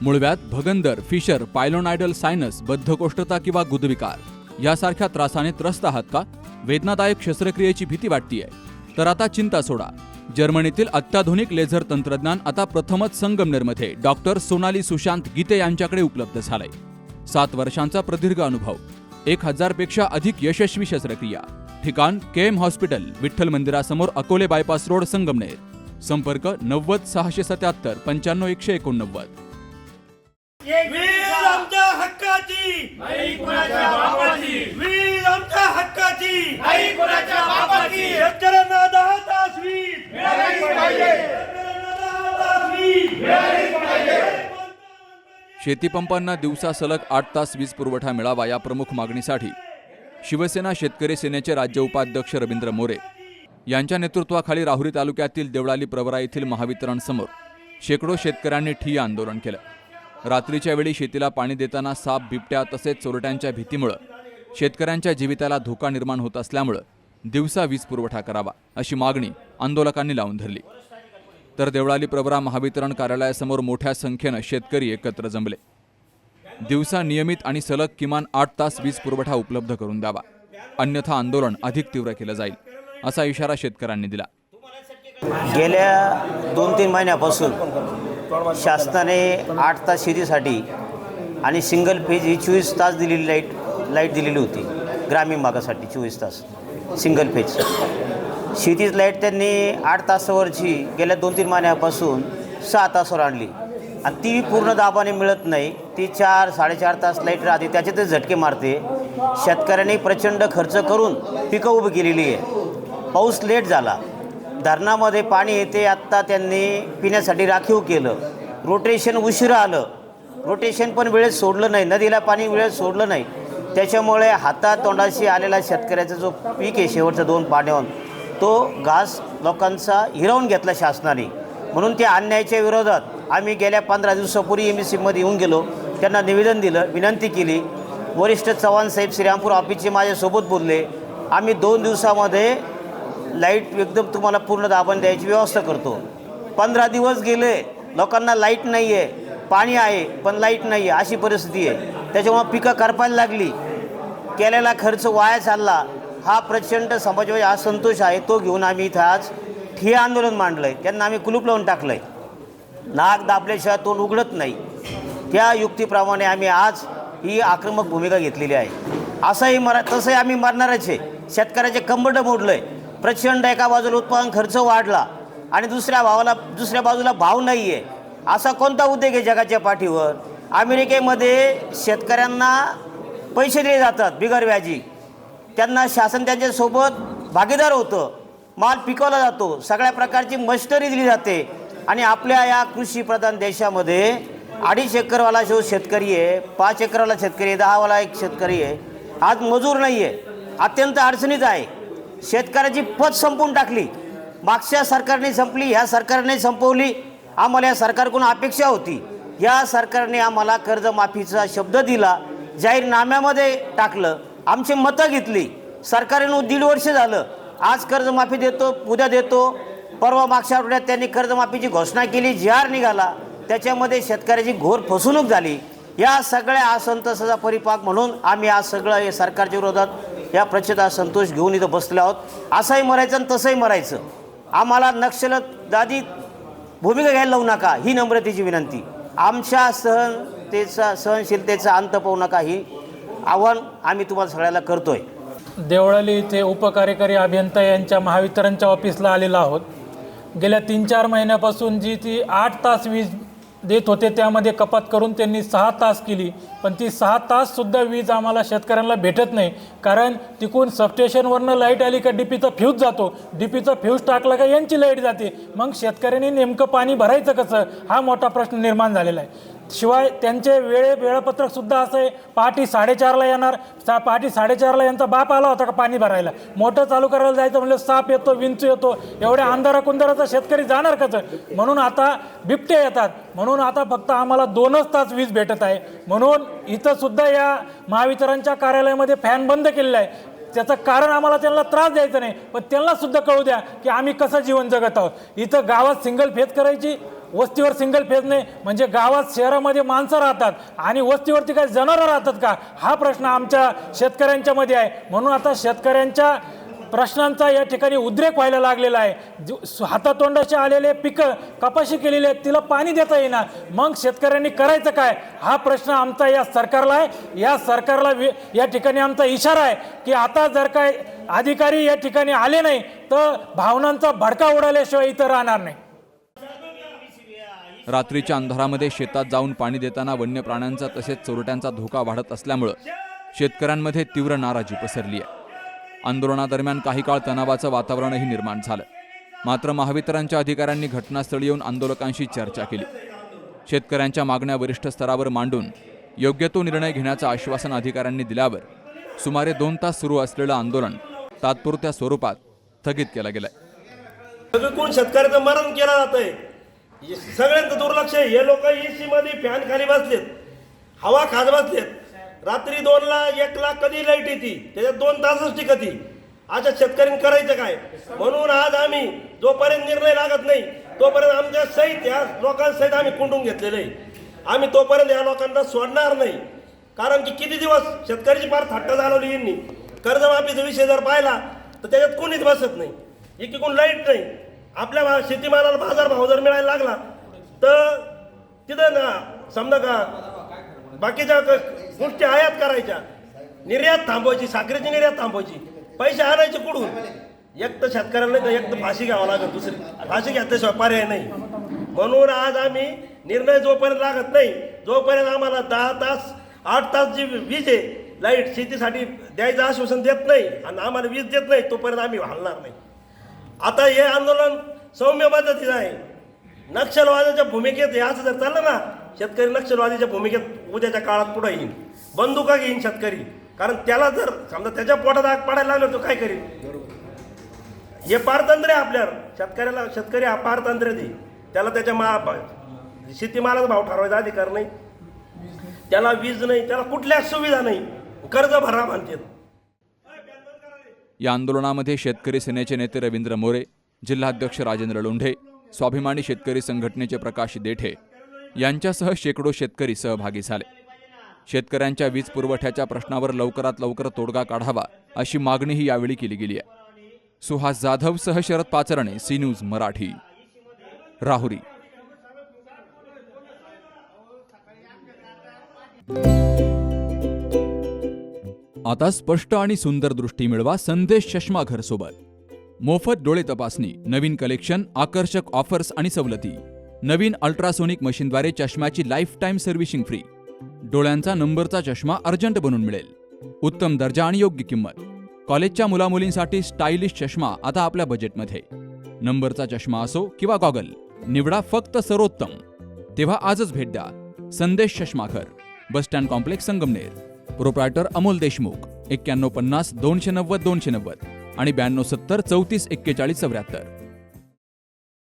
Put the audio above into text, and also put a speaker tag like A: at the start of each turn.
A: मुळव्याध, भगंदर, fissure, पायलोनायडल sinus, बद्धकोष्ठता किंवा गुदविकार यासारख्या त्रासाने त्रस्त आहात का? वेदनादायक शस्त्रक्रियेची भीती वाटतेय? तर आता चिंता सोडा. जर्मनीतील अत्याधुनिक लेझर तंत्रज्ञान आता प्रथमच संगमनेरमध्ये डॉक्टर सोनाली सुशांत गीते यांच्याकडे उपलब्ध झालंय. 7 वर्षांचा प्रदीर्घ अनुभव, 1000 पेक्षा अधिक यशस्वी शस्त्रक्रिया. ठिकाण केएम हॉस्पिटल, विठ्ठल मंदिरासमोर, अकोले बायपास रोड, संगमनेर. संपर्क 90 677 95 189.
B: वीर आमच्या हक्काची,
C: नाही कुणाच्या बापाची.
B: वीर आमच्या हक्काची,
C: नाही कुणाच्या बापाची.
B: शेतकऱ्यांना 10 तास वीज
C: मिळालीच पाहिजे.
B: शेतकऱ्यांना 10 तास वीज
C: मिळालीच पाहिजे.
A: शेतीपंपांना दिवसा सलग 8 तास वीज पुरवठा मिळावा या प्रमुख मागणीसाठी शिवसेना शेतकरी सेनेचे राज्य उपाध्यक्ष रवींद्र मोरे यांच्या नेतृत्वाखाली राहुरी तालुक्यातील देवळाली प्रवरा येथील महावितरण समोर शेकडो शेतकऱ्यांनी ठिय्या आंदोलन केलं. रात्रीच्या वेळी शेतीला पाणी देताना साप, बिबट्या तसेच चोरट्यांच्या भीतीमुळे शेतकऱ्यांच्या जीविताला धोका निर्माण होत असल्यामुळे दिवसा वीज पुरवठा करावा अशी मागणी आंदोलकांनी लावून धरली. तर देवळाली प्रवरा महावितरण कार्यालयासमोर मोठ्या संख्येनं शेतकरी एकत्र जमले. दिवसा नियमित आणि सलग किमान 8 तास वीज पुरवठा उपलब्ध करून द्यावा, अन्यथा आंदोलन अधिक तीव्र केलं जाईल असा इशारा शेतकऱ्यांनी दिला.
D: गेल्या 2-3 महिन्यापासून शासनाने 8 तास शेतीसाठी आणि सिंगल फेज ही 24 तास दिलेली लाईट दिलेली होती. ग्रामीण भागासाठी 24 तास सिंगल फेज शेतीच लाईट त्यांनी 8 तासावरची गेल्या 2-3 महिन्यापासून 6 तासावर आणली आणि ती पूर्ण दाबाने मिळत नाही. ती 4-4.5 तास लाईट राहते, त्याच्यातच झटके मारते. शेतकऱ्यांनी प्रचंड खर्च करून पिकं उभी केलेली आहे. पाऊस लेट झाला, धरणामध्ये पाणी येते, आत्ता त्यांनी पिण्यासाठी राखीव केलं. रोटेशन उशिरा आलं, रोटेशन पण वेळेत सोडलं नाही, नदीला पाणी वेळेत सोडलं नाही. त्याच्यामुळे हातातोंडाशी आलेला शेतकऱ्याचा जो पीक आहे शेवटच्या 2 पाण्यावर, तो घास लोकांचा हिरावून घेतला शासनाने. म्हणून त्या अन्यायाच्या विरोधात आम्ही गेल्या 15 दिवसापूर्वी MSCमध्ये येऊन गेलो, त्यांना निवेदन दिलं, विनंती केली. वरिष्ठ चव्हाण साहेब श्रीरामपूर ऑफिसचे माझ्यासोबत बोलले, आम्ही 2 दिवसामध्ये लाईट एकदम तुम्हाला पूर्ण दाबाने द्यायची व्यवस्था करतो. 15 दिवस गेले, लोकांना लाईट नाही आहे, पाणी आहे पण लाईट नाही आहे, अशी परिस्थिती आहे. त्याच्यामुळे पिकं करपायला लागली, केलेला खर्च वाया चालला. हा प्रचंड समाजावर असंतोष आहे, तो घेऊन आम्ही इथं आज ठिय्या आंदोलन मांडलं आहे. त्यांना आम्ही कुलूप लावून टाकलं आहे. नाक दाबल्याशिवाय तोंड उघडत नाही, त्या युक्तीप्रमाणे आम्ही आज ही आक्रमक भूमिका घेतलेली आहे. तसंही आम्ही मरणारच आहे. शेतकऱ्याचे कंबरडं मोडलं आहे. प्रचंड एका बाजूला उत्पादन खर्च वाढला आणि दुसऱ्या बाजूला भाव नाही आहे. असा कोणता उद्योग आहे जगाच्या पाठीवर? अमेरिकेमध्ये शेतकऱ्यांना पैसे दिले जातात बिगर व्याजी, त्यांना शासन त्यांच्यासोबत भागीदार होतं, माल पिकवला जातो, सगळ्या प्रकारची मशिनरी दिली जाते. आणि आपल्या या कृषीप्रधान देशामध्ये 2.5 एकरवाला जो शेतकरी आहे, 5 एकरवाला शेतकरी आहे, 10वाला एक शेतकरी आहे, आज मजूर नाही आहे, अत्यंत अडचणीत आहे. शेतकऱ्याची पत संपवून टाकली. मागच्या सरकारने संपली, ह्या सरकारने संपवली. आम्हाला या सरकारकडून अपेक्षा होती, या सरकारने आम्हाला कर्जमाफीचा शब्द दिला, जाहीरनाम्यामध्ये टाकलं, आमची मतं घेतली. सरकारने 1.5 वर्ष झालं, आज कर्जमाफी देतो, उद्या देतो. परवा मागच्या आठवड्यात त्यांनी कर्जमाफीची घोषणा केली, जी.आर निघाला, त्याच्यामध्ये शेतकऱ्याची घोर फसवणूक झाली. या सगळ्या असंतोषाचा परिपाक म्हणून आम्ही आज सगळं या सरकारच्या विरोधात या प्रचंड असंतोष घेऊन इथं बसले आहोत. असंही मरायचं आणि तसंही मरायचं. आम्हाला नक्षलवादी भूमिका घ्यायला लावू नका, ही नम्रतेची विनंती. आमच्या सहनशीलतेचा अंत पाहू नका, ही आव्हान आम्ही तुम्हाला सगळ्याला करतोय.
E: देवळाली इथे उपकार्यकारी अभियंता यांच्या महावितरणच्या ऑफिसला आलेलो आहोत. गेल्या 3-4 महिन्यापासून जी ती 8 तास वीज देत होते त्यामध्ये कपात करून त्यांनी 6 तास केली, पण ती 6 ताससुद्धा वीज आम्हाला शेतकऱ्यांना भेटत नाही. कारण तिकून सबस्टेशनवरनं लाईट आली का डीपीचा फ्यूज जातो, डीपीचा फ्यूज टाकला का यांची लाईट जाते. मग शेतकऱ्यांनी नेमकं पाणी भरायचं कसं, हा मोठा प्रश्न निर्माण झालेला आहे. शिवाय त्यांचे वेळापत्रकसुद्धा असं आहे, पहाटे 4:30ला येणार, पहाटे 4:30ला यांचा बाप आला होता का पाणी भरायला. मोटर चालू करायला जायचं म्हणजे साप येतो, विंचू येतो, एवढ्या अंधाराकुंधाराचा शेतकरी जाणार कसं. म्हणून आता बिबटे येतात, म्हणून आता फक्त आम्हाला 2च तास वीज भेटत आहे. म्हणून इथं सुद्धा या महावितरणच्या कार्यालयामध्ये फॅन बंद केलेला आहे. त्याचं कारण आम्हाला त्यांना त्रास द्यायचा नाही, पण त्यांना सुद्धा कळू द्या की आम्ही कसं जीवन जगत आहोत. इथं गावात सिंगल फेज करायची वस्तीवर सिंगल फेज नाही म्हणजे गावात शहरामध्ये माणसं राहतात आणि वस्तीवरती काही जनावरं राहतात का, हा प्रश्न आमच्या शेतकऱ्यांच्या मध्ये आहे. म्हणून आता शेतकऱ्यांच्या प्रश्नांचा या ठिकाणी उद्रेक व्हायला लागलेला आहे. हातातोंडाशी आलेले पिकं कपाशी केलेली आहेत, तिला पाणी देता येईना, मग शेतकऱ्यांनी करायचं काय, हा प्रश्न आमचा या सरकारला आहे. या सरकारला या ठिकाणी आमचा इशारा आहे की आता जर काय अधिकारी या ठिकाणी आले नाही तर भावनांचा भडका उडाल्याशिवाय इथं राहणार नाही.
A: रात्रीच्या अंधारामध्ये शेतात जाऊन पाणी देताना वन्य प्राण्यांचा तसेच चोरट्यांचा धोका वाढत असल्यामुळं शेतकऱ्यांमध्ये तीव्र नाराजी पसरली आहे. आंदोलनादरम्यान काही काळ तणावाचं वातावरणही निर्माण झालं. मात्र महावितरणच्या अधिकाऱ्यांनी घटनास्थळी येऊन आंदोलकांशी चर्चा केली. शेतकऱ्यांच्या मागण्या वरिष्ठ स्तरावर मांडून योग्य तो निर्णय घेण्याचं आश्वासन अधिकाऱ्यांनी दिल्यावर सुमारे 2 तास सुरू असलेलं आंदोलन तात्पुरत्या स्वरूपात स्थगित केलं गेलंय.
B: सगळीकडून शेतकऱ्याचं मरण केलं जातंय. सगळ्यांचं दुर्लक्ष आहे. हे लोक एसी मध्ये फॅन खाली बसलेत, हवा खात बसलेत. रात्री 2ला 1ला कधी लाईट येते, त्याच्यात 2 तासच टिकती. अशा शेतकऱ्यांनी करायचं काय. म्हणून आज आम्ही जोपर्यंत निर्णय लागत नाही तोपर्यंत आमच्या सहित या लोकांसहित आम्ही कुंडून घेतलेलं आहे. आम्ही तोपर्यंत या लोकांना सोडणार नाही. कारण की किती दिवस शेतकऱ्याची फार थट्टा चालवली यांनी. कर्जमाफीचा विषय जर पाहिला तर त्याच्यात कोणीच बसत नाही. एकीकडून लाईट नाही, आपल्या शेतीमालाला बाजारभाव जर मिळायला लागला तर तिथं ना समजा का बाकीच्या गोष्टी आयात करायच्या, निर्यात थांबवायची, साखरेची निर्यात थांबवायची, पैसे आणायचे कुठून. एक तर शेतकऱ्याला नाही तर एक तर फाशी घ्यावं लागेल, दुसरी फाशी घेतल्याशिवाय पर्याय नाही. म्हणून आज आम्ही निर्णय जोपर्यंत लागत नाही जोपर्यंत आम्हाला 10 तास 8 तास जी वीज आहे लाईट शेतीसाठी द्यायचं आश्वासन देत नाही आणि आम्हाला वीज देत नाही तोपर्यंत आम्ही हलणार नाही. आता हे आंदोलन सौम्य पद्धतीचं आहे. नक्षलवादाच्या भूमिकेत हे असं जर चाललं ना, शेतकरी नक्षलवादीच्या भूमिकेत उद्याच्या काळात पुढे येईल, बंदुका घेईन शेतकरी. कारण त्याला जर समजा त्याच्या पोटात आग पडायला लागलं तो काय करेल. हे पारतंत्र्य आहे आपल्यावर. शेतकऱ्याला शेतकरी हा पारतंत्र्य दे. त्याला त्याच्या शेतीमालाचा भाव ठरवायचा अधिकार नाही, त्याला वीज नाही, त्याला कुठल्याच सुविधा नाही, कर्ज भरा म्हणतात.
A: या आंदोलनामध्ये शेतकरी सेनेचे नेते रवींद्र मोरे, जिल्हाध्यक्ष राजेंद्र लोंढे, स्वाभिमानी शेतकरी संघटनेचे प्रकाश देठे यांच्यासह शेकडो शेतकरी सहभागी झाले. शेतकऱ्यांच्या वीज पुरवठ्याच्या प्रश्नावर लवकरात लवकर तोडगा काढावा अशी मागणीही यावेळी केली गेली आहे. सुहास जाधवसह शरद पाचरणे, सी न्यूज मराठी, राहुरी. आता स्पष्ट आणि सुंदर दृष्टी मिळवा संदेश चष्माघर सोबत. मोफत डोळे तपासणी, नवीन कलेक्शन, आकर्षक ऑफर्स आणि सवलती. नवीन अल्ट्रासोनिक मशीनद्वारे चष्म्याची लाईफ टाईम सर्व्हिसिंग फ्री. डोळ्यांचा नंबरचा चष्मा अर्जंट बनून मिळेल. उत्तम दर्जा आणि योग्य किंमत. कॉलेजच्या मुलामुलींसाठी स्टायलिश चष्मा आता आपल्या बजेटमध्ये. नंबरचा चष्मा असो किंवा गॉगल, निवडा फक्त सर्वोत्तम. तेव्हा आजच भेट द्या Sandesh Chashmaghar, bus stand complex, Sangamner. Proprietor Amol Deshmukh. 9150 290 290 आणि 9270 34 41 74.